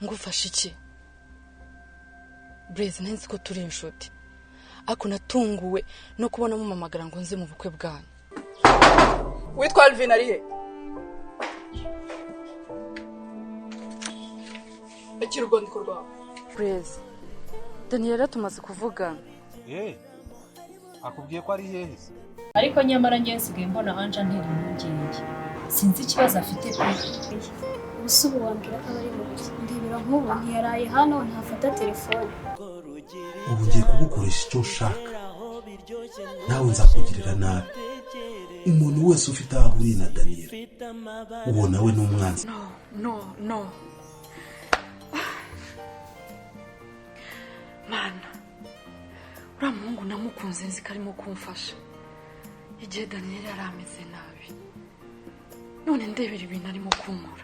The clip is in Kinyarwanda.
ngufasha iki Blaze nzi ko turi inshuti ako natunguwe no kubona mumamagara ngo nze mu bukwe bwanyu witwa Alvin ari he Ekirugondiko rwawe Blaze Daniela tumaze kuvugana akubwiye ko ari hehe ariko nyamara ngiye nsigaye mbona Anja ntiri n'ingenge sinzi ikibazo afite pe ubusubu wambwira ko ari mu biki ndibira nk'ubu ntiyaraye hano ntafata telefone ubu ugiye kugukoresha icyo ushaka nawe nzakugirira nabi umuntu wese ufite aho ahuriye na Daniela uwo nawe ni umwanzi no mana uramungu namukunze nzi karimo kumfasha igihe Daniela yarameze nabi none ndebera ibintu arimo kunkora